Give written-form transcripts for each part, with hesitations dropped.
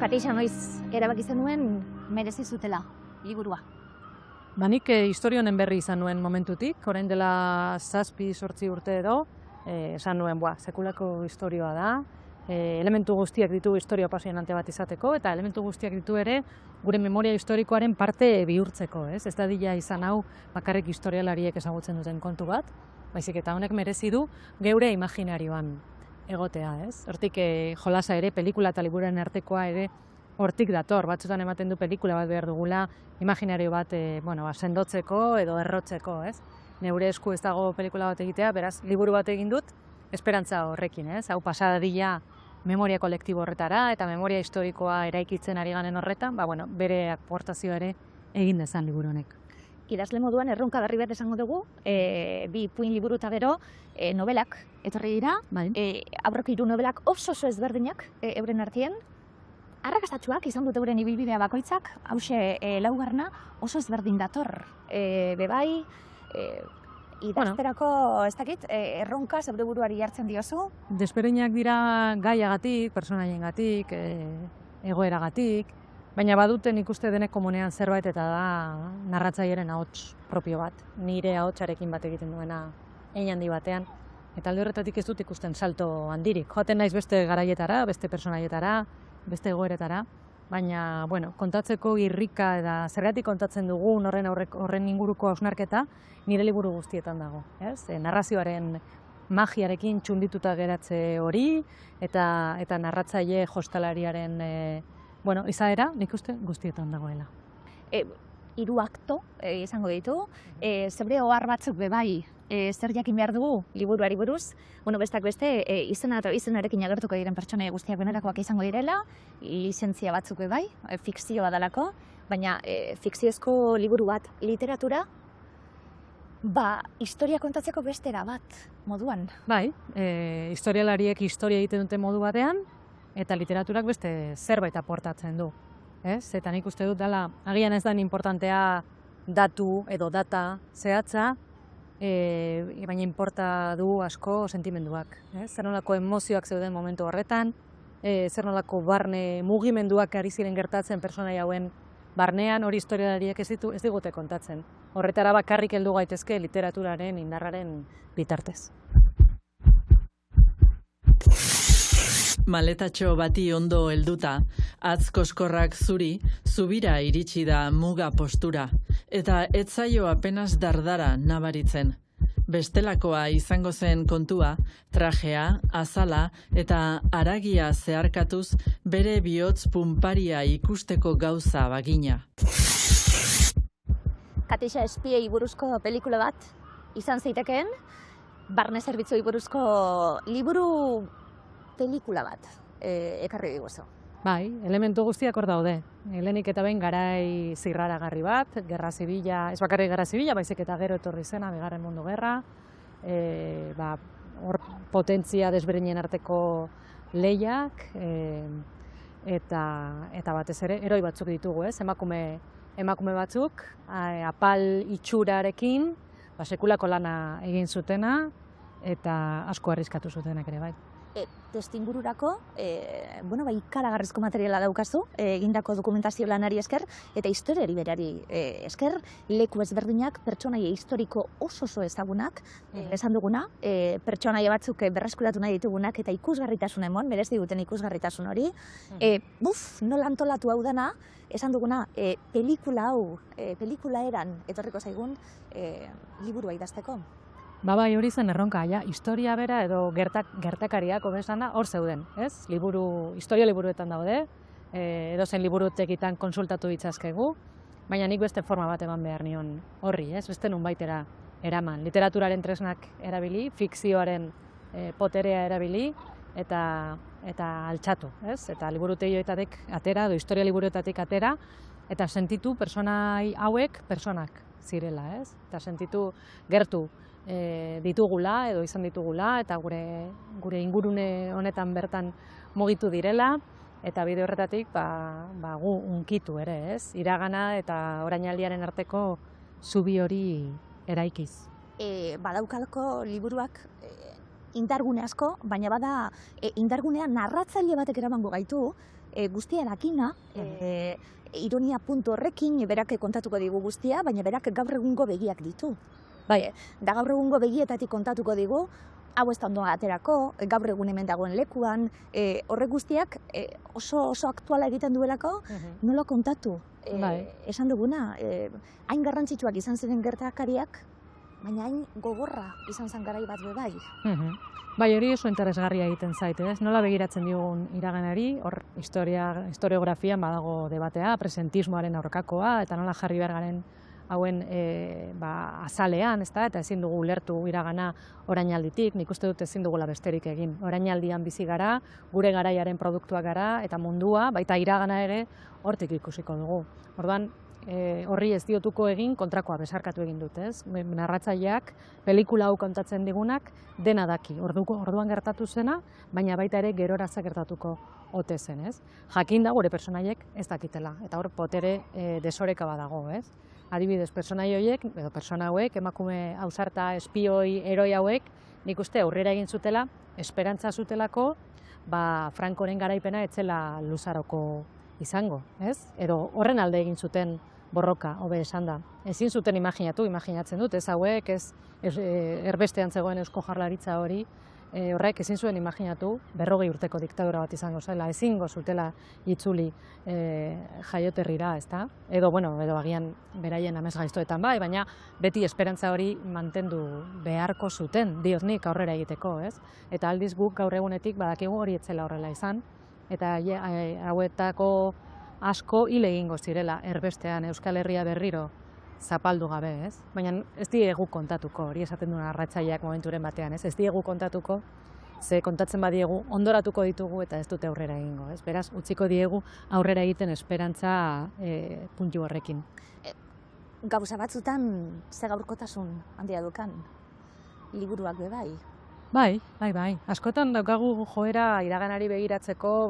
Katixa, noiz erabaki zenuen merezi zutela liburua? Nik historia honen berri izan nuen momentutik, orain dela 7-8 urte edo, esan nuen, sekulako historioa da, elementu guztiak ditu historia apasionante bat izateko, eta elementu guztiak ditu ere gure memoria historikoaren parte bihurtzeko, ez? Ez dadila izan hau bakarrik historialariek ezagutzen duten kontu bat, baizik eta honek merezi du geure imaginarioan egotea, ez? Hortik jolasa ere, pelikula eta liburuaren artekoa ere hortik dator, batzutan ematen du pelikula bat behar dugula, imaginario bat sendotzeko edo errotzeko, ez? Neure esku ez dago pelikula bat egitea, beraz, liburu bat egin dut, esperantza horrekin, ez? Hau pasadadila memoria kolektibo horretara eta memoria historikoa eraikitzen ari ganen horretan, bere aportazioa ere egin dezan liburu honek. Idazle moduan erronka berri bat esango dugu, 2 ipuin liburu eta gero nobelak etorri dira, aurreko 3 nobelak oso ezberdinak euren artean, arrakastatsuak izan dute euren ibilbidea bakoitzak, hause laugarna oso ezberdin dator. Bebai, idazterako, ez dakit, erronka zeure buruari hartzen diozu? Desberdinak dira gaiagatik, personaiengatik, egoeragatik, baina baduten ikuste denek komunean zerbait eta da narratzaileren ahots propio bat, nire ahotsarekin bat egiten duena hein handi batean. Eta alde horretatik ez dut ikusten salto handirik. Joaten naiz beste garaietara, beste personaietara, beste egoeretara, baina, kontatzeko irrika eta zergatik kontatzen dugun horren inguruko hausnarketa nire liburu guztietan dago, ez? Narrazioaren magiarekin txundituta geratze hori eta narratzaile jostalariaren izaera nik uste guztietan dagoela. 3 akto izango ditu, zebre ohar batzuk bebai, zer jakin behar dugu liburuari buruz, bestak beste izena eta izenarekin agertuko diren pertsona guztiak benerakoak izango direla, lizentzia batzuk bebai, fikzioa dalako, baina fikziozko liburu bat literatura, historia kontatzeko bestera bat moduan. Bai, historialariek historia egiten dute modu batean, eta literaturak beste zerbait aportatzen du. Eta nik uste dut dela, agian ez da importantea datu edo data zehatza, baina inporta du asko sentimenduak. Zer nolako emozioak zeuden momentu horretan, zer nolako barne mugimenduak ari ziren gertatzen pertsonai hauen barnean, hori historialariek ez digute kontatzen. Horretara bakarrik heldu gaitezke literaturaren indarraren bitartez. Maletatxo bati ondo helduta, atz koskorrak zuri, zubira iritsi da muga postura, eta ez zaio apenas dardara nabaritzen. Bestelakoa izango zen kontua, trajea, azala eta haragia zeharkatuz bere bihotz punparia ikusteko gauza bagina. Katixa, espiei buruzko pelikula bat izan zitekeen, barne zerbitzuei buruzko liburu pelikula bat ekarri diguzu. Bai, elementu guztiak hor daude. Lehenik eta behin garai zirraragarri bat, gerra zibila, ez bakarrik gerra zibila, baizik eta gero etorri zena, Bigarren Mundu Gerra, hor potentzia desberdinen arteko lehiak, eta batez ere, heroi batzuk ditugu, ez? Emakume batzuk, apal itxurarekin, sekulako lana egin zutena, eta asko arriskatu zutenak ere, bai. Testingururako, ikaragarrizko materiala daukazu, egindako dokumentazio lanari esker, eta historiari berari esker, leku ezberdinak, pertsonaia historiko oso ezagunak, esan duguna, pertsonaia batzuk berreskuratu nahi ditugunak, eta ikusgarritasun emon, merezi duten ikusgarritasun hori. Nola antolatu hau dana, esan duguna, pelikula eran, etorriko zaigun, liburua idazteko. Bai, hori zen erronka, historia bera edo gertakariak obesana hor zeuden, ez? Historia liburuetan daude, edozein liburutegitan konsultatu ditzazkegu, baina nik beste forma bat eman behar nion horri, ez? Beste nunbaitera eraman. Literaturaren tresnak erabili, fikzioaren poterea erabili, eta altxatu, ez? Eta liburutegioetatik atera, edo historia liburuetatik atera, eta sentitu personai hauek personak zirela, ez? Eta sentitu gertu ditugula edo izan ditugula eta gure ingurune honetan bertan mugitu direla eta bide horretatik gu unkitu ere, ez? Iragana eta orainaldiaren arteko zubi hori eraikiz. Badaukalako liburuak indargune asko, baina bada indargunea narratzaile batek eramango gaitu guztia dakina, ironia puntu horrekin, berak kontatuko digu guztia, baina berak gaur egungo begiak ditu. Bai, da gaur egungo begietatik kontatuko digu, hau ez da ondo aterako, gaur egun hemen dagoen lekuan, horrek guztiak oso aktuala egiten duelako, nola kontatu. Esan duguna, hain garrantzitsuak izan ziren gertakariak, baina hain gogorra izan zen garai bat bai. Bai, hori oso interesgarria egiten zait, ez? Nola begiratzen digun iraganari, hor historiografian badago debatea, presentismoaren aurkakoa, eta nola jarri behar garen hauen azalean, eta ezin dugu ulertu iragana orainalditik, nik uste dut ezin dugula besterik egin. Orainaldian bizi gara, gure garaiaren produktuak gara, eta mundua, baita iragana ere, hortik ikusiko dugu. Orduan, horri ez diotuko egin, kontrakoa besarkatu egin dut, ez? Narratzaileak, pelikula hau kontatzen digunak, dena daki, orduan gertatu zena, baina baita ere gerora gertatuko ote zen, ez? Jakin da gure personaiek ez dakitela, eta hor potere desoreka badago, ez? Adibidez, personai horiek, edo persona hauek, emakume ausarta, espioi, heroi hauek, nik uste aurrera egin zutela, esperantza zutelako, Francoren garaipena etzela luzaroko izango, ez? Edo horren alde egin zuten borroka, hobe esan da. Ezin zuten imaginatzen dut, ez hauek, ez erbestean zegoen Eusko Jaurlaritza hori, horrek ezin zuen imaginatu 40 urteko diktadura bat izango zela, ezingo zutela itzuli jaioterrira, ezta? Edo agian beraien amesgaiztoetan bai, baina beti esperantza hori mantendu beharko zuten, diot nik aurrera egiteko, ez? Eta aldiz guk gaur egunetik badakigu hori etzela horrela izan, eta hauetako asko hil egingo zirela erbestean Euskal Herria berriro zapaldu gabe, ez? Baina ez diegu kontatuko, hori esaten duen arratzaileak momenturen batean, ez? Ez diegu kontatuko, ze kontatzen badiegu ondoratuko ditugu eta ez dute aurrera egingo, ez? Beraz, utziko diegu aurrera egiten esperantza puntu horrekin. Gauza batzutan ze gaurkotasun handia dukan, liburuak bai? Bai. Askotan daukagu joera iraganari begiratzeko,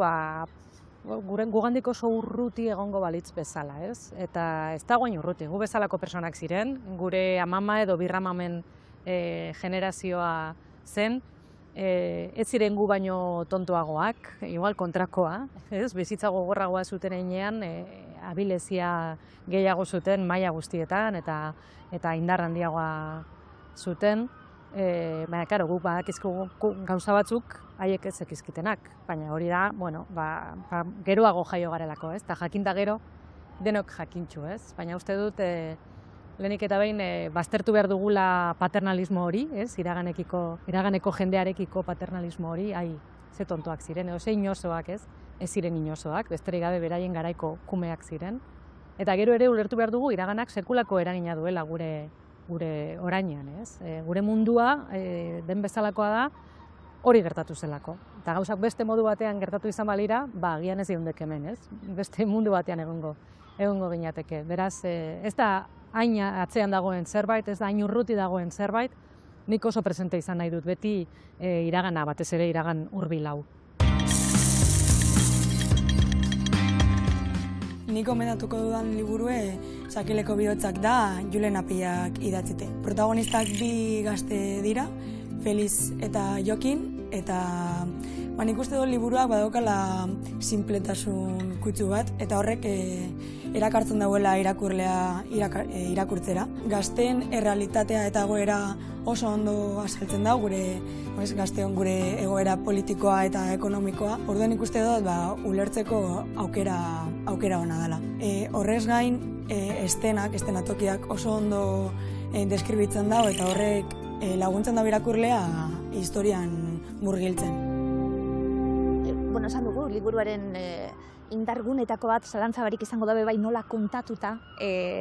gugandik oso urruti egongo balitz bezala, ez? Eta ez da guain urruti, gu bezalako personak ziren, gure amama edo birramamen generazioa zen, ez ziren gu baino tontoagoak, igual kontrakoa, ez? Bizitza gogorragoa zuten einean, abilezia gehiago zuten maila guztietan eta indar handiagoa zuten. Baina, karo, guk badakizku gauza batzuk haiek ez ekizkitenak, baina hori da, geroago jaio garelako, ez? Eta jakinda gero denok jakintxu, ez? Baina uste dut, lehenik eta behin, baztertu behar dugula paternalismo hori, ez? Iraganeko jendearekiko paternalismo hori, ze tontoak ziren, edo ze inozoak, ez? Ez ziren inozoak, besterik gabe beraien garaiko kumeak ziren. Eta gero ere ulertu behar dugu iraganak sekulako eragina duela gure orainean, ez? Gure mundua, den bezalakoa da, hori gertatu zelako. Eta gauzak beste modu batean gertatu izan balira, agian ez geundek hemen, ez? Beste mundu batean egongo ginateke. Beraz, ez da hain atzean dagoen zerbait, ez da hain urruti dagoen zerbait, nik oso presente izan nahi dut, beti iragana, batez ere iragan hurbil hau. Nik gomendatuko dudan liburue Sakileko bihotzak da Julen Apillak idatzite. Protagonistak bi gazte dira, Feliz eta Jokin, eta nik uste dut liburuak badaukala sinpletasun kutsu bat, eta horrek erakartzen dauela irakurlea irakurtzera. Gazteen errealitatea eta egoera oso ondo azaltzen da, gazteon gure egoera politikoa eta ekonomikoa. Orduan ikuste dut ulertzeko aukera ona dela. Horrez gain, estenatokiak oso ondo deskribitzen dago eta horrek laguntzen da irakurlea historian murgiltzen. Esan dugu, liburuaren indargunetako bat zalantza barik izango dabe bai nola kontatuta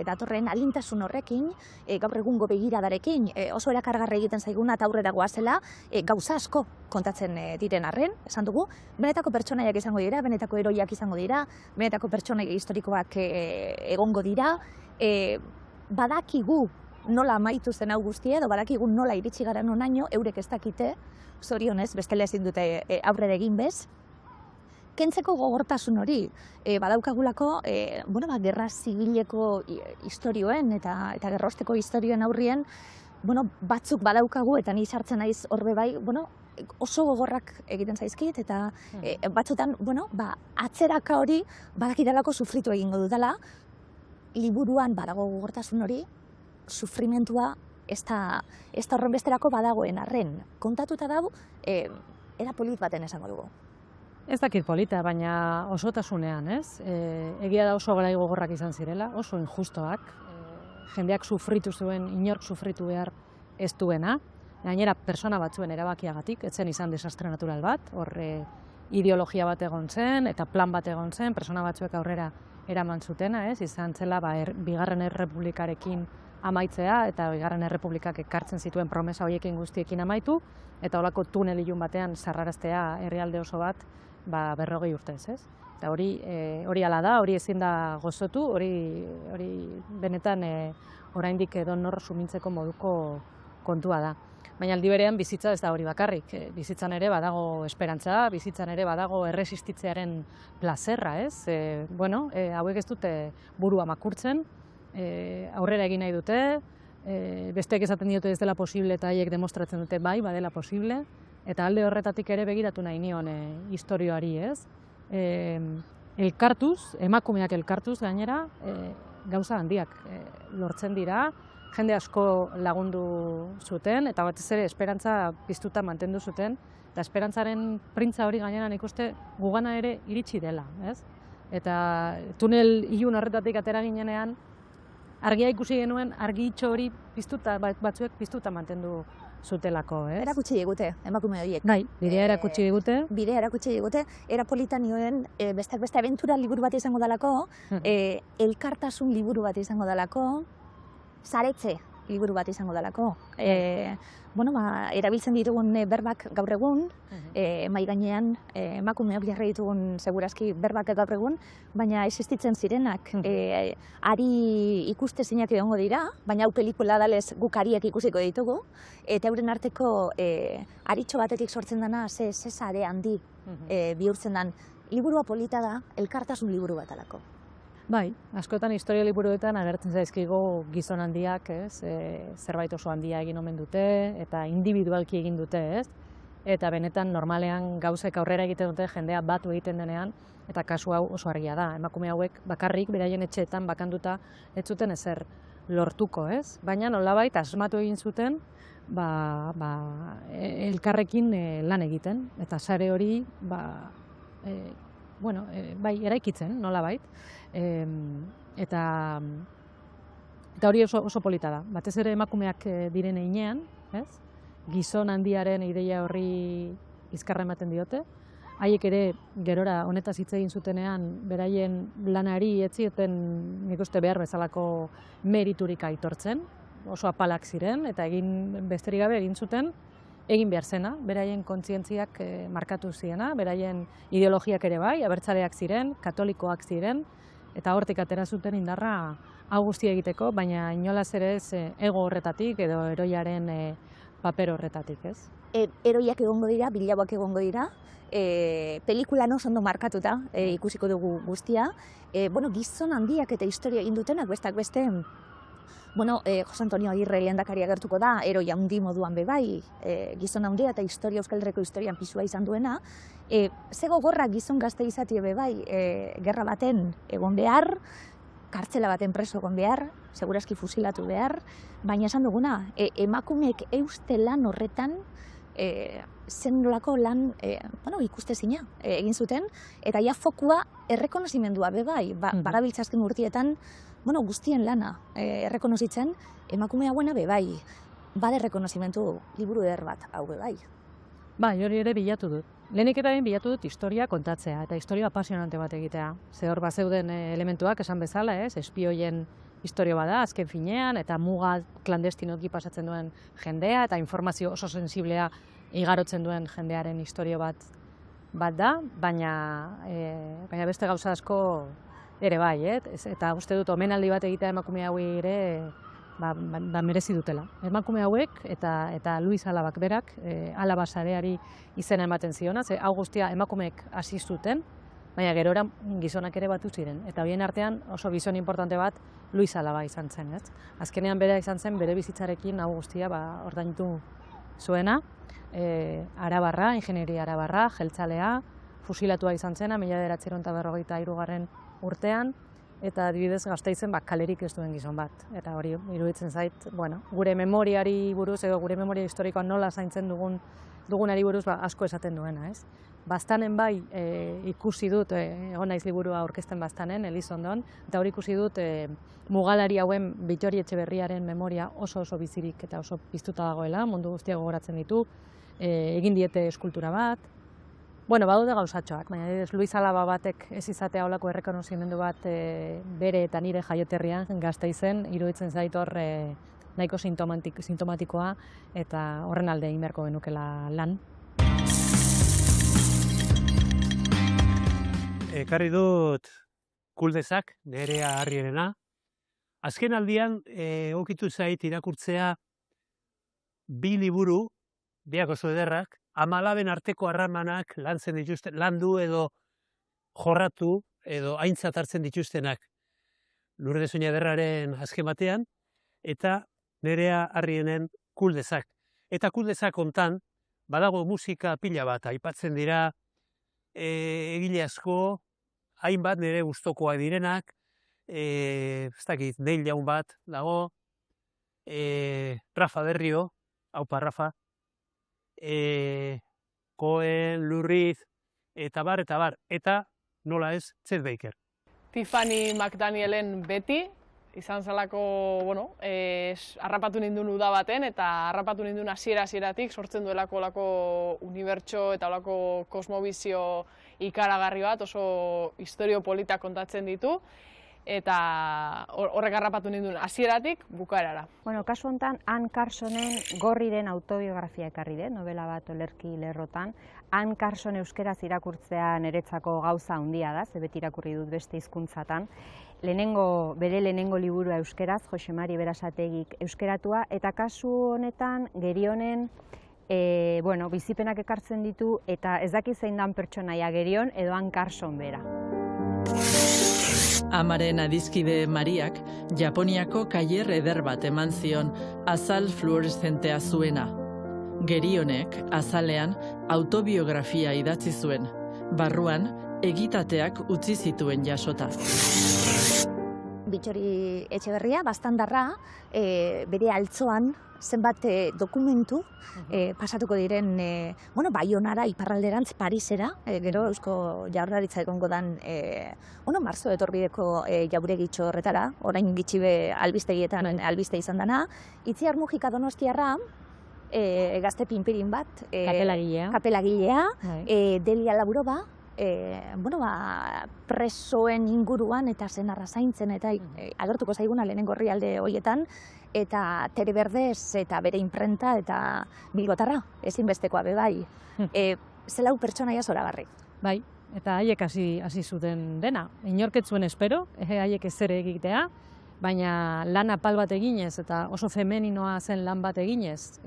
datorren alintasun horrekin, gaur egungo begiradarekin, oso erakargarri egiten zaiguna eta aurrera goazela, gauza asko kontatzen diren arren, esan dugu, benetako pertsonaiak izango dira, benetako heroiak izango dira, benetako pertsonaia historikoak egongo dira, badakigu nola amaitu zen hau guztia, edo badakigu nola iritsi gara nonaino, eurek ez dakite, zorionez, bestela ezin dute aurrera egin bez. Kentzeko gogortasun hori, badaukagulako, gerra zibileko historioen eta gerrosteko historioen aurrien, batzuk badaukagu, eta ni sartzen naiz horbe bai, oso gogorrak egiten zaizkit, eta batzutan, atzeraka hori badakidalako sufritu egingo dudala, liburuan badago gogortasun hori, sufrimentua ez da horren besterako badagoen arren. Kontatuta dago, era polit baten esango dugu. Ez dakit polita, baina osotasunean, ez? Egia da oso garai gogorrak izan zirela, oso injustoak. Jendeak sufritu zuen, inork sufritu behar ez duena. Gainera, persona batzuen erabakiagatik, etzen izan desastre natural bat, horre ideologia bat egon zen, eta plan bat egon zen, persona batzuek aurrera eraman zutena, ez? Izan zela, Bigarren Errepublikarekin amaitzea, eta Bigarren Errepublikak ekartzen zituen promesa horiekin guztiekin amaitu, eta holako tunel ilun batean sarraraztea herrialde oso bat, 40 urtez, ez? Eta hori hala da, hori ezin da gozotu, hori benetan oraindik edonor sumintzeko moduko kontua da. Baina aldi berean bizitza ez da hori bakarrik. Bizitzan ere badago esperantza, bizitzan ere badago erresistitzearen plazerra, ez? Hauek ez dute burua makurtzen, aurrera egin nahi dute, besteek esaten diote ez dela posible eta haiek demostratzen dute bai, badela posible, eta alde horretatik ere begiratu nahi nion istorioari, ez? Emakumeak elkartuz gainera, gauza handiak lortzen dira, jende asko lagundu zuten, eta batez ere esperantza piztuta mantendu zuten, eta esperantzaren printza hori gainera nik uste gugana ere iritsi dela, ez? Eta tunel ilun horretatik atera ginenean, argia ikusi genuen, argitxo hori piztuta, batzuek piztuta mantendu zutelako, ez? Erakutsi digute, emakume horiek. Bai, bidea erakutsi digute. Bidea erakutsi digute, era polita nioen, besteak beste abentura liburu bat izango dalako, elkartasun liburu bat izango dalako, saretze liburu bat izango dalako. Erabiltzen ditugun berbak gaur egun, mai gainean emakumeok jarri ditugun segurazki berbak gaur egun, baina existitzen zirenak ari ikustezinak egongo dira, baina hau pelikula dalez guk ariak ikusiko ditugu, eta euren arteko aritxo batetik sortzen dana ze sare handi bihurtzen dan. Liburua polita da, elkartasun liburu bat alako. Bai, askotan historia liburuetan agertzen zaizkigu gizon handiak, ez? Zerbait oso handia egin omen dute, eta individualki egin dute, ez? Eta benetan normalean gauzek aurrera egiten dute jendea batu egiten denean, eta kasu hau oso argia da. Emakume hauek bakarrik beraien etxeetan bakanduta ez zuten ezer lortuko, ez? Baina nolabait asmatu egin zuten, elkarrekin lan egiten, eta sare hori, eraikitzen, nolabait. Eta hori oso polita da. Batez ere emakumeak diren heinean, ez? Gizon handiaren ideia horri bizkarra ematen diote. Haiek ere gerora honetaz hitz egin zutenean beraien lanari ez zieten nik uste behar bezalako meriturik aitortzen, oso apalak ziren eta besterik gabe egin zuten egin behar zena, beraien kontzientziak markatu ziena, beraien ideologiak ere bai, abertzaleak ziren, katolikoak ziren, eta hortik atera zuten indarra hau guztia egiteko, baina inolaz ere ez ego horretatik edo heroiaren paper horretatik, ez? Heroiak egongo dira, bilauak egongo dira, pelikulan oso ondo markatuta ikusiko dugu guztia. Gizon handiak eta historia egin dutenak, besteak beste, Jose Antonio Agirre lehendakari agertuko da, heroi handi moduan bebai, gizon handia eta Euskal Herriko historian pisua izan duena. Ze gogorra gizon gazte izatie bebai, gerra baten egon behar, kartzela baten preso egon behar, segurazki fusilatu behar, baina esan duguna, emakumeek euste lan horretan, zen nolako lan ikustezina egin zuten, eta ja fokua errekonozimendua bebai, barabiltzazken urtietan, guztien lana errekonozitzen, emakume hauena bebai, bade errekonozimentu liburu eder bat hau bebai. Bai, hori ere bilatu dut. Lehenik eta bilatu dut historia kontatzea, eta historia apasionante bat egitea. Ze hor bazeuden elementuak esan bezala, espioien historio bada, azken finean, eta muga klandestinoki pasatzen duen jendea, eta informazio oso sensiblea igarotzen duen jendearen historio bat da, baina beste gauza asko ere bai, eta uste dut omenaldi bat egitea emakume hauei ere merezi dutela. Emakume hauek eta Luis Alabak berak, Alaba sareari izena ematen ziona, ze hau guztia emakumeek hasi zuten, baina gerora gizonak ere batu ziren. Eta bien artean oso gizon importante bat Luis Alaba izan zen, ez? Azkenean bera izan zen bere bizitzarekin hau guztia ordaindu zuena, arabarra, ingenieria arabarra, jeltzalea, fusilatua izan zena, 1953 urtean, eta adibidez Gasteizen kalerik ez duen gizon bat. Eta hori iruditzen zait, gure memoriari buruz, edo gure memoria historikoa nola zaintzen dugunari buruz asko esaten duena, ez? Baztanen bai ikusi dut, egon naiz liburua aurkezten Baztanen, Elizondon, eta hori ikusi dut mugalari hauen Bittori Etxeberriaren memoria oso bizirik eta oso piztuta dagoela, mundu guztia gogoratzen ditu, egin diete eskultura bat. Badaude gauzatxoak, baina Luis Alaba batek ez izatea holako errekonozimendu bat bere eta nire jaioterrian Gasteizen, iruditzen zait hor nahiko sintomatikoa eta horren alde egin beharko genukela lan. Ekarri dut Kuldezak, Nerea Arrierena. Azken aldian egokitu zait irakurtzea bi liburu, biak oso ederrak, ama-alaben arteko harremanak lantzen dituzten, landu edo jorratu edo aintzat hartzen dituztenak. Lourdes Oñaderraren azken batean, eta Nerea Arrienen Kuldezak. Eta Kuldezak hontan, badago musika pila bat, aipatzen dira egile asko, hainbat nire gustokoak direnak, ez dakit, Neil Jaun bat dago, Rafa Berrio, aupa Rafa, Cohen, Lurriz, eta bar, eta nola ez, Chet Baker. Tiffany McDanielen beti, izan zelako, harrapatu ninduen uda baten, eta harrapatu ninduen hasieratik sortzen duelako olako unibertso eta olako kosmobizio ikaragarri bat, oso historio politak kontatzen ditu, eta horrek harrapatu ninduen hasieratik bukaerara. Kasu honetan, Anne Carsonen Gorriren autobiografia ekarri den, novela bat olerki lerrotan. Anne Carson euskeraz irakurtzea niretzako gauza handia da, ze beti irakurri dut beste hizkuntzatan. Bere lehenengo liburua euskeraz, Jose Mari Berasategik euskeratua, eta kasu honetan Gerionen bizipenak ekartzen ditu, eta ez daki zein dan pertsonaia Gerion edo Anne Carson bera. Amaren adizkide Mariak Japoniako kaier eder bat eman zion azal fluoreszentea zuena. Gerionek azalean autobiografia idatzi zuen, barruan egitateak utzi zituen jasota. Bittori Etxeberria, Baztandarra, bere altzoan zenbat dokumentu pasatuko diren Baionara, iparralderantz, Parisera, gero Eusko Jaurlaritza egongo dan marzo etorbideko jauregitxo horretara, orain gitxibe albistegietan albiste izan dana. Itziar Mujika Donostiarra, gazte pinpirin bat, kapelagilea, Delia Laburova, presoen inguruan eta senarra zaintzen eta agertuko zaiguna lehenengo orrialde horietan, eta Tere Berdez eta bere imprenta eta Bilbotarra, ezinbestekoa bai. Zelau pertsonaia zoragarri. Bai, eta haiek hasi zuten dena. Inork ez zuen espero, haiek ez ere egitea, baina lan apal bat eginez eta oso femeninoa zen lan bat eginez,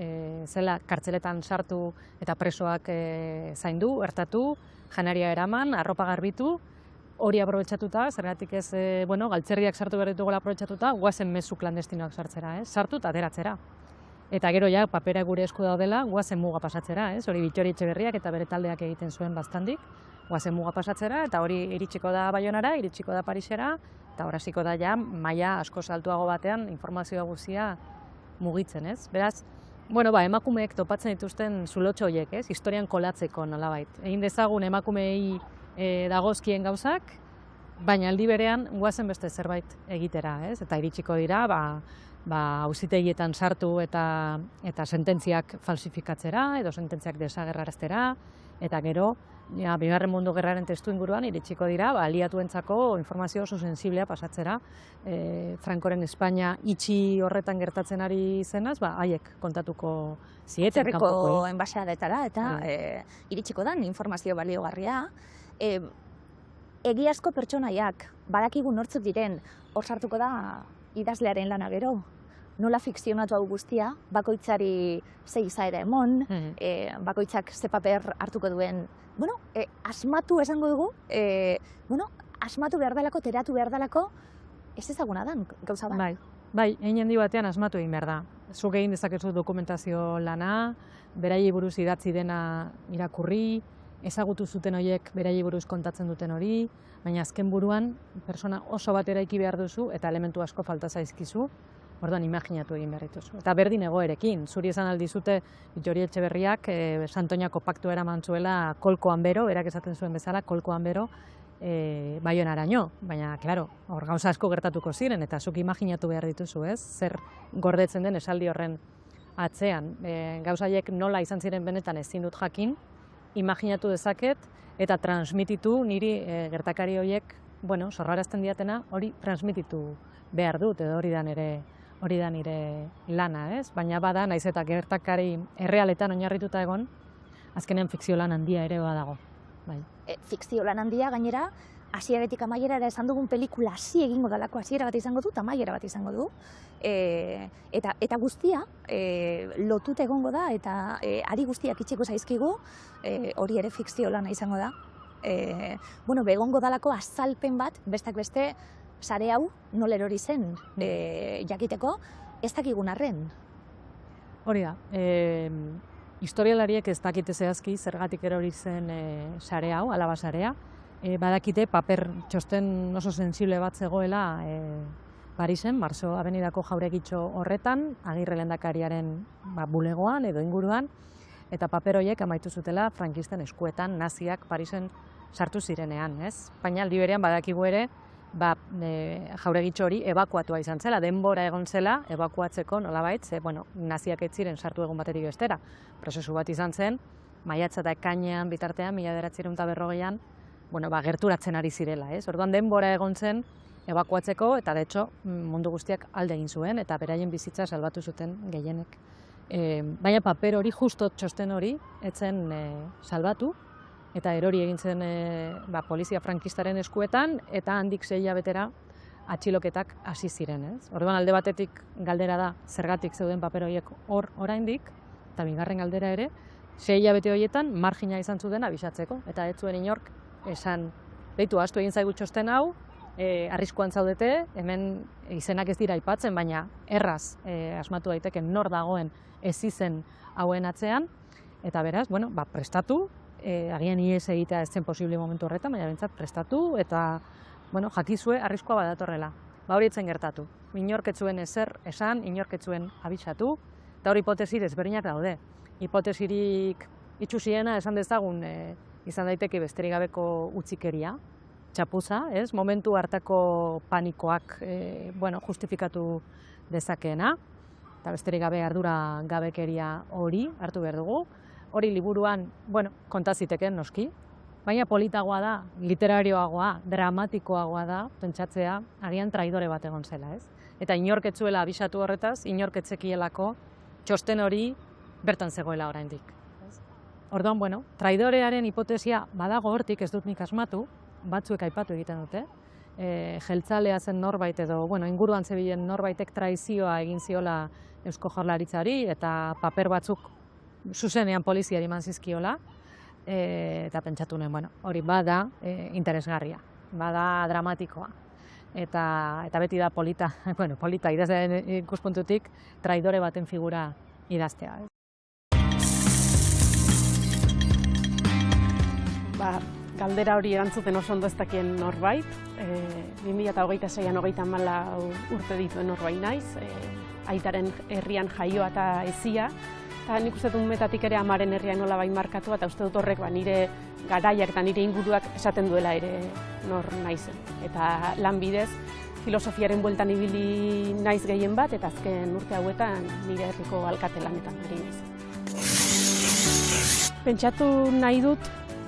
zela kartzeletan sartu eta presoak zaindu, ertatu, janaria eraman, arropa garbitu, hori aprobetxatuta, zergatik ez, galtzerriak sartu behar ditugola aprobetxatuta, guazen mezu klandestinoak sartzera, sartu eta ateratzera. Eta gero ja, papera gure esku daudela, guazen muga pasatzera, hori Bittori Etxeberriak eta bere taldeak egiten zuen Baztandik, guazen muga pasatzera, eta hori iritsiko da Baionara, iritsiko da Parisera, eta horasiko da ja, maila asko saltuago batean informazioa guzia mugitzen, ez? Beraz, emakumeek topatzen dituzten zulotxo horiek, historian kolatzeko nolabait. Egin dezagun emakumeei dagozkien gauzak, baina aldi berean guazen beste zerbait egitera, eta iritsiko dira, auzitegietan sartu eta sententziak falsifikatzera, edo sententziak desagerraraztera, eta gero, Bigarren Mundu Gerraren testu inguruan iritsiko dira, aliatuentzako informazio oso sensiblea pasatzera. Frankoren Espainia itxi horretan gertatzen ari zenaz, haiek kontatuko zieten. Atzerriko enbaxadetara eta iritsiko dan informazio baliogarria. Egiazko pertsonaiak, badakigu nortzuk diren, hor sartuko da idazlearen lana gero. Nola fikzionatu hau guztia, bakoitzari ze izaera emon, bakoitzak ze paper hartuko duen. Asmatu esango dugu, asmatu behar dalako, teratu behar dalako, ez ezaguna dan, gauza bat. Bai, hein handi batean asmatu egin behar da. Zuk egin dezakezu dokumentazio lana, beraiei buruz idatzi dena irakurri, ezagutu zuten horiek beraiei buruz kontatzen duten hori, baina azken buruan persona oso bat eraiki behar duzu eta elementu asko falta zaizkizu, orduan imaginatu egin behar dituzu. Eta berdin egoerekin, zuri esan aldizute Bittori Etxeberriak Santoñako paktua eraman zuela kolkoan bero, berak esaten zuen bezala, kolkoan bero, Baionaraino, baina, klaro, hor gauza asko gertatuko ziren, eta zuk imaginatu behar dituzu, ez? Zer gordetzen den esaldi horren atzean. Gauzaiek nola izan ziren benetan ezin dut jakin, imaginatu dezaket, eta transmititu niri gertakari horiek, bueno, sorrarazten diatena, hori transmititu behar dut, edo hori da nire lana, ez? Baina bada, naiz eta gertakari errealetan oinarrituta egon, azkenen fikzio lan handia ere badago. Bai. Fikzio lan handia, gainera, hasieratik amaierara esan dugun pelikula hasi egingo dalako hasiera bat izango du, eta amaiera bat izango du. Eta guztia lotuta egongo da, eta ari guztiak itxeko zaizkigu, hori ere fikzio lana izango da. Begongo dalako azalpen bat, bestak beste, sare hau nola erori zen jakiteko, ez dakigun arren. Hori da. Historialariek ez dakite zehazki zergatik erori zen sare hau, alaba sarea. Badakite paper txosten oso sensible bat zegoela Parisen, Marso abenidako jauregitxo horretan, Agirre lehendakariaren bulegoan edo inguruan, eta paper horiek amaitu zutela frankisten eskuetan naziak Parisen sartu zirenean, ez? Baina aldi berean badakigu ere, jauregitxo hori ebakuatua izan zela, denbora egon zela, ebakuatzeko nolabait, naziak ez ziren sartu egun batetik bestera. Prozesu bat izan zen, maiatza eta ekainean bitartean, 1940an, gerturatzen ari zirela, ez? Orduan denbora egon zen ebakuatzeko, eta de hecho mundu guztiak alde egin zuen, eta beraien bizitza salbatu zuten gehienek. Baina paper hori, justo txosten hori, etzen salbatu, eta erori egin zen polizia frankistaren eskuetan, eta handik 6 hilabetera atxiloketak hasi ziren, ez? Orduan alde batetik galdera da zergatik zeuden paper horiek hor oraindik, eta bigarren galdera ere, 6 hilabete horietan margina izan zuten abisatzeko, eta ez zuen inork esan, beitu, astu egin zaigu txosten hau, arriskuan zaudete, hemen izenak ez dira aipatzen, baina erraz asmatu daiteke nor dagoen ez izen hauen atzean, eta beraz, prestatu, agian ihes egitea ez zen posible momentu horretan, baina bentsat prestatu, eta jakizue arriskua badatorrela. Hori etzen gertatu. Inork ez zuen ezer esan, inork ez zuen abisatu, eta hori hipotesi desberdinak daude. Hipotesirik itxusiena esan dezagun izan daiteke besterik gabeko utzikeria, txapuza, ez? Momentu hartako panikoak justifikatu dezakeena, eta besterik gabe ardura gabekeria hori hartu behar dugu. Hori liburuan, kontaziteken noski, baina politagoa da, literarioagoa, dramatikoagoa da, pentsatzea, agian traidore bat egon zela, ez? Eta inorketzuela abisatu horretaz, inorketzekielako txosten hori bertan zegoela oraindik. Orduan, traidorearen hipotesia badago hortik, ez dut nik asmatu, batzuek aipatu egiten dute, jeltzalea zen norbait edo, inguruan zebilen norbaitek traizioa egin ziola Eusko Jaurlaritzari, eta paper batzuk zuzenean poliziari eman zizkiola, eta pentsatu nuen, hori bada interesgarria, bada dramatikoa. Eta beti da polita, polita idazlearen ikuspuntutik, traidore baten figura idaztea. Galdera hori erantzuten oso ondo ez dakien norbait, 2026an 34 urte dituen norbait naiz, aitaren herrian jaioa eta hezia, eta nik uste dut metatik ere amaren herrian nolabait markatua, eta uste dut horrek nire garaiak eta nire inguruak esaten duela ere nor naizen. Eta lan bidez, filosofiaren bueltan ibili naiz gehien bat, eta azken urte hauetan nire herriko alkate lanetan ari naiz. Pentsatu nahi dut,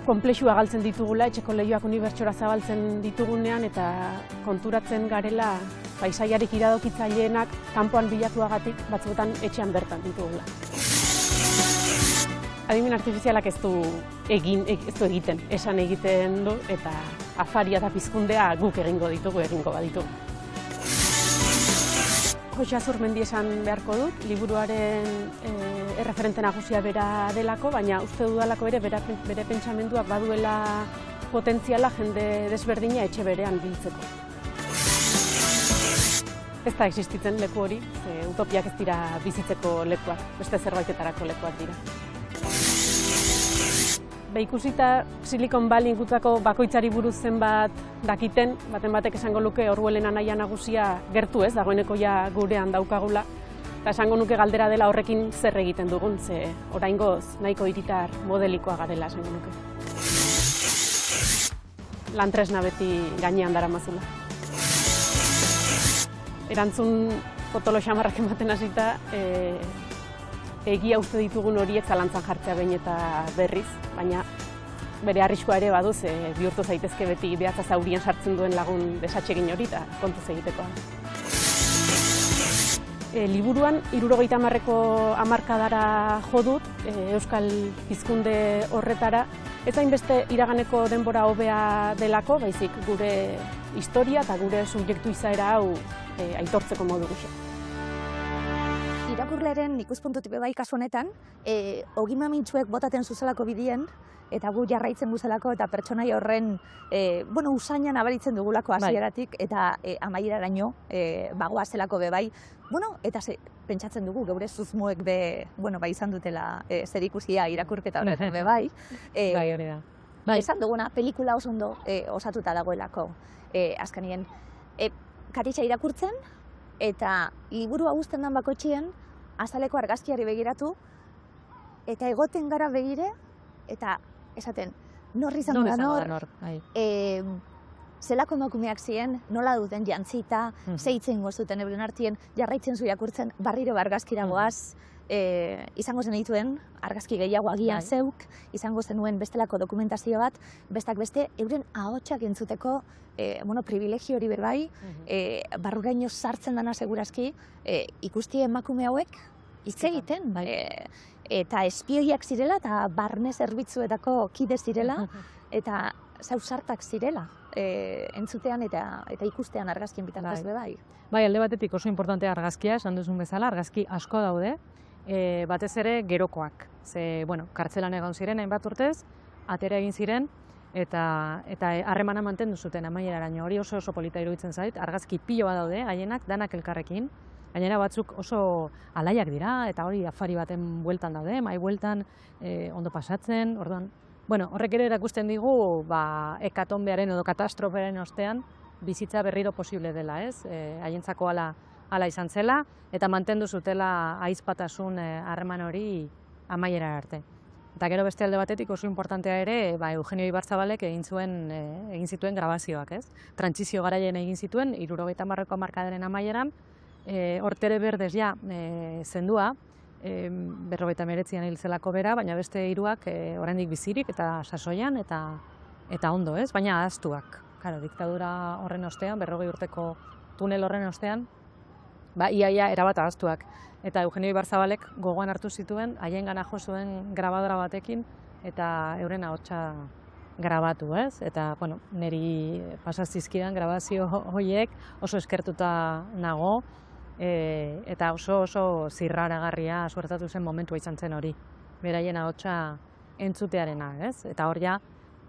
konplexua galtzen ditugula, etxeko leihoak unibertsora zabaltzen ditugunean, eta konturatzen garela paisaiarik iradokitzaileenak kanpoan bilatuagatik batzuetan etxean bertan ditugula. Adimen artifizialak ez du egiten, esan egiten du, eta afaria eta pizkundea guk egingo baditugu. Jose Azurmendi esan beharko dut, liburuaren erreferente nagusia bera delako, baina uste dudalako ere bere pentsamenduak baduela potentziala jende desberdina etxe berean biltzeko. ez da existitzen leku hori, ze utopiak ez dira bizitzeko lekuak, beste zerbaitetarako lekuak dira. Ikusita Silicon Valley ingurutako bakoitzari buruz zenbat dakiten, baten batek esango luke Orwellen anaia nagusia gertu ez, dagoeneko ja gurean daukagula, eta esango nuke galdera dela horrekin zer egiten dugun, ze oraingoz nahiko hiritar modelikoa garela esango nuke. Lantresna beti gainean daramazula. Erantzun potolo xamarrak ematen hasita, egia uste ditugun horiek zalantzan jartzea behin eta berriz, baina bere arriskua ere baduz, bihurtu zaitezke beti behatza zaurien sartzen duen lagun desatsegin hori eta kontuz egitekoa. Liburuan 70ko hamarkadara jo dut, euskal pizkunde horretara, ez hainbeste iraganeko denbora hobea delako, baizik gure historia eta gure subjektu izaera hau aitortzeko modu gisa. Irakurleren ikuspuntutik bai kasu honetan, ogimamintxuek botaten zuzelako bidien, eta gu jarraitzen guzelako eta pertsonai horren usainan abaritzen dugulako hasieratik eta amaieraraino bagoazelako bebai. Eta pentsatzen dugu geure zuzmoek izan dutela zerikusia irakurketa horretan bebai. Bai, hori da. Esan duguna, pelikula oso ondo osatuta dagoelako. Azkenien, Karitxa irakurtzen, eta liburua uzten den bakoitzien, azaleko argazkiari begiratu, eta egoten gara begire, eta esaten, nor izan da nor, zelako emakumeak ziren, nola duten jantzita, zeitzen gozuten euren artien, jarraitzen zu irakurtzen, barriro argazkira goaz, izango zen dituen, argazki gehiago agian zeuk, izango zenuen bestelako dokumentazio bat, bestak beste, euren ahotsak entzuteko privilegio hori berbai, barruraino sartzen dana segurazki, ikusti emakume hauek hitz egiten, eta espioiak zirela eta barne zerbitzuetako kide zirela, eta zausartak zirela entzutean eta ikustean argazkien bitartez bebai. Bai, alde batetik oso importantea argazkia, esan duzun bezala, argazki asko daude, batez ere gerokoak. Ze, kartzelan egon ziren hainbat urtez, atera egin ziren, eta harremana mantendu zuten amaieraraino. Hori oso polita iruditzen zait, argazki pilo bat daude, haienak danak elkarrekin. Gainera batzuk oso alaiak dira, eta hori afari baten bueltan daude, mai bueltan ondo pasatzen, orduan. Horrek ere erakusten digu, hekatonbearen edo katastrofearen ostean, bizitza berriro posible dela, ez? Haientzako hala izan zela, eta mantendu zutela ahizpatasun harreman hori amaiera arte. Eta gero beste alde batetik oso importantea ere, Eugenio Ibarzabalek egin zituen grabazioak, ez? Trantsizio garaien egin zituen, 70ko hamarkadaren amaieran, Hortere Berdez zendua, 59an hil zelako bera, baina beste 3 oraindik bizirik eta sasoian eta ondo, ez? Baina ahaztuak. Diktadura horren ostean, 40 urteko tunel horren ostean, ia erabat ahaztuak. Eta Eugenio Ibarzabalek gogoan hartu zituen, haiengana jo zuen grabadora batekin, eta euren ahotsa grabatu, ez? Eta, niri pasazizkidan grabazio horiek oso eskertuta nago, eta oso zirraragarria suertatu zen momentua izan zen hori. Beraien ahotsa entzutearena, ez? Eta hor ja,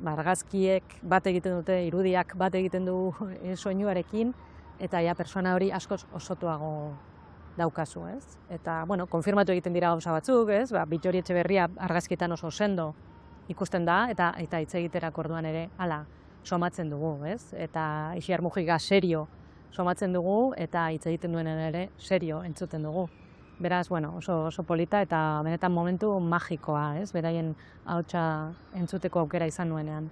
argazkiek bat egiten dute, irudiak bat egiten du soinuarekin, eta ja persona hori askoz osotuago daukazu, ez? Eta, konfirmatu egiten dira gauza batzuk, ez? Bittori Etxeberria argazkietan oso sendo ikusten da, eta hitz egiterak orduan ere hala somatzen dugu, ez? Eta Ixiar Mujiga serio somatzen dugu, eta hitz egiten duenen ere serio entzuten dugu. Beraz, oso polita eta benetan momentu magikoa, ez? Beraien ahotsa entzuteko aukera izan nuenean.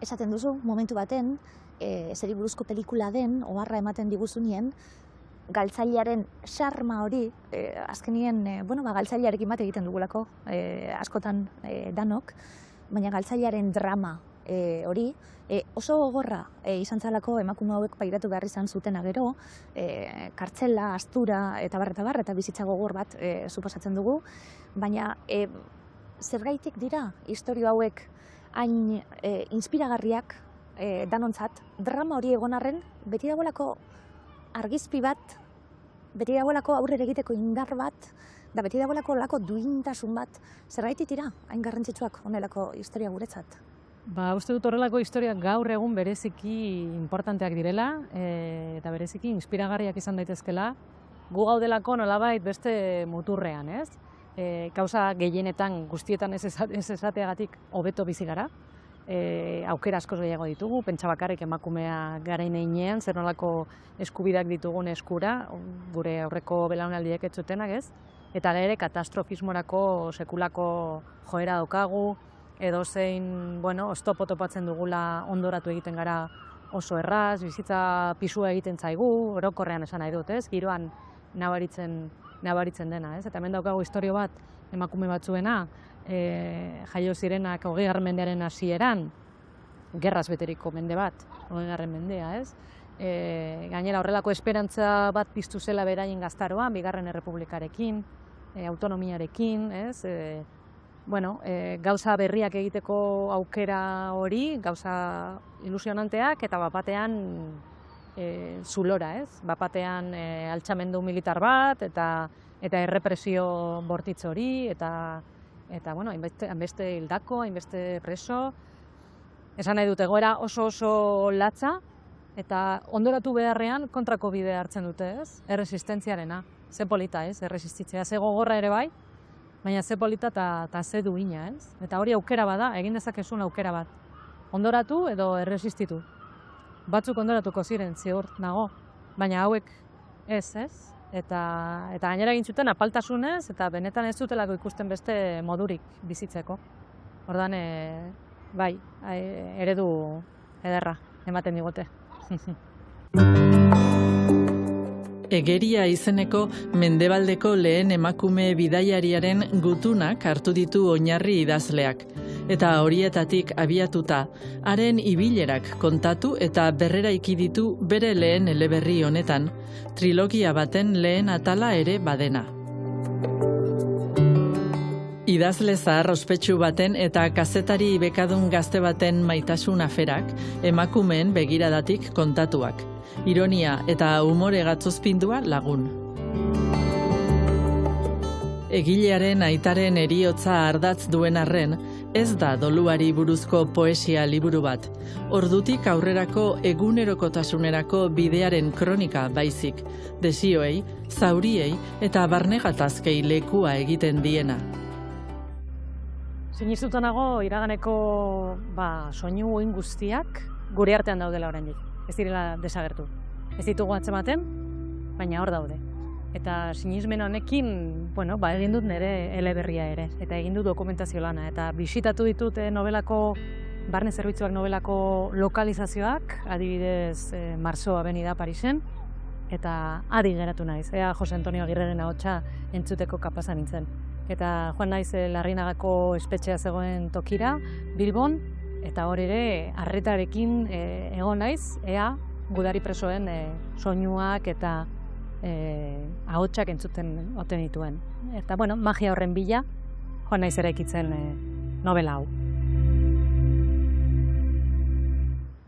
Esaten duzu, momentu baten, zeri buruzko pelikula den, oharra ematen diguzunien, galtzailearen sarma hori, azkenien, galtzailearekin bat egiten dugulako, askotan danok, baina galtzailearen drama hori, oso gogorra izan zalako emakume hauek pairatu behar izan zutena gero, kartzela, astura eta bar, eta bizitza gogor bat suposatzen dugu, baina zergaitik dira historio hauek hain inspiragarriak danontzat, drama hori egon arren, beti dagoelako argizpi bat, beti dagoelako aurrera egiteko indar bat, da beti dagoelako lako duintasun bat, zergaitik dira hain garrantzitsuak honelako historia guretzat. Uste dut horrelako historiak gaur egun bereziki importanteak direla eta bereziki inspiragarriak izan daitezkela. Gu gaudelako nolabait beste muturrean, ez? Gauza gehienetan guztietan ez esateagatik hobeto bizi gara. Aukera askoz gehiago ditugu, pentsa bakarrik emakumea garain heinean, zer nolako eskubideak ditugun eskura, gure aurreko belaunaldiek ez zutenak, ez? Eta ere katastrofismorako sekulako joera daukagu, edo zein, oztopo topatzen dugula ondoratu egiten gara oso erraz, bizitza pisua egiten zaigu, orokorrean esan nahi dut, ez? Giroan nabaritzen dena, ez? Eta hemen daukagu istorio bat emakume batzuena, jaio zirenak 20. mendearen hasieran, gerraz beteriko mende bat, 20. mendea, ez? Gainera horrelako esperantza bat piztu zela beraien gaztaroan, Bigarren Errepublikarekin, autonomiarekin, ez? Gauza berriak egiteko aukera hori, gauza ilusionanteak, eta bapatean zulora, ez? Bapatean altxamendu militar bat, eta errepresio bortitz hori, eta hainbeste hildako, hainbeste preso. Esan nahi dut, egoera oso latza, eta ondoratu beharrean kontrako bidea hartzen dute, ez? Erresistentziarena, ze polita, ez? Erresistitzea, ze gogorra ere bai, baina ze polita eta ze duina, ez? Eta hori aukera bada, egin dezakezun aukera bat. Ondoratu edo erresistitu. Batzuk ondoratuko ziren, ziur nago, baina hauek ez? Eta gainera egin zuten apaltasunez, eta benetan ez zutelako ikusten beste modurik bizitzeko. Ordan, bai, eredu ederra ematen digute. Egeria izeneko mendebaldeko lehen emakume bidaiariaren gutunak hartu ditu oinarri idazleak, eta horietatik abiatuta, haren ibilerak kontatu eta berreraiki ditu bere lehen eleberri honetan, trilogia baten lehen atala ere badena. Idazle zahar ospetsu baten eta kazetari bekadun gazte baten maitasun aferak, emakumeen begiradatik kontatuak. Ironia eta umore gatzozpindua lagun. Egilearen aitaren heriotza ardatz duen arren, ez da doluari buruzko poesia liburu bat. Ordutik aurrerako egunerokotasunerako bidearen kronika baizik, desioei, zauriei eta barnegatazkei lekua egiten diena. Sinistuta nago iraganeko soinu guztiak gure artean daudela oraindik. Ez direla desagertu. Ez ditugu atzematen, baina hor daude. Eta sinismen honekin, egin dut nire eleberria ere, eta egin dut dokumentazio lana, eta bisitatu ditut barne zerbitzuak novelako lokalizazioak, adibidez Marceau Avenida Parisen, eta adi geratu naiz, Jose Antonio Agirreren ahotsa entzuteko kapazan nintzen. Eta joan naiz Larrinagako espetxea zegoen tokira, Bilbon, eta hor ere arretarekin egon naiz, ea gudari presoen soinuak eta ahotsak entzuten oten dituen. Eta magia horren bila joan naiz eraikitzen novela hau.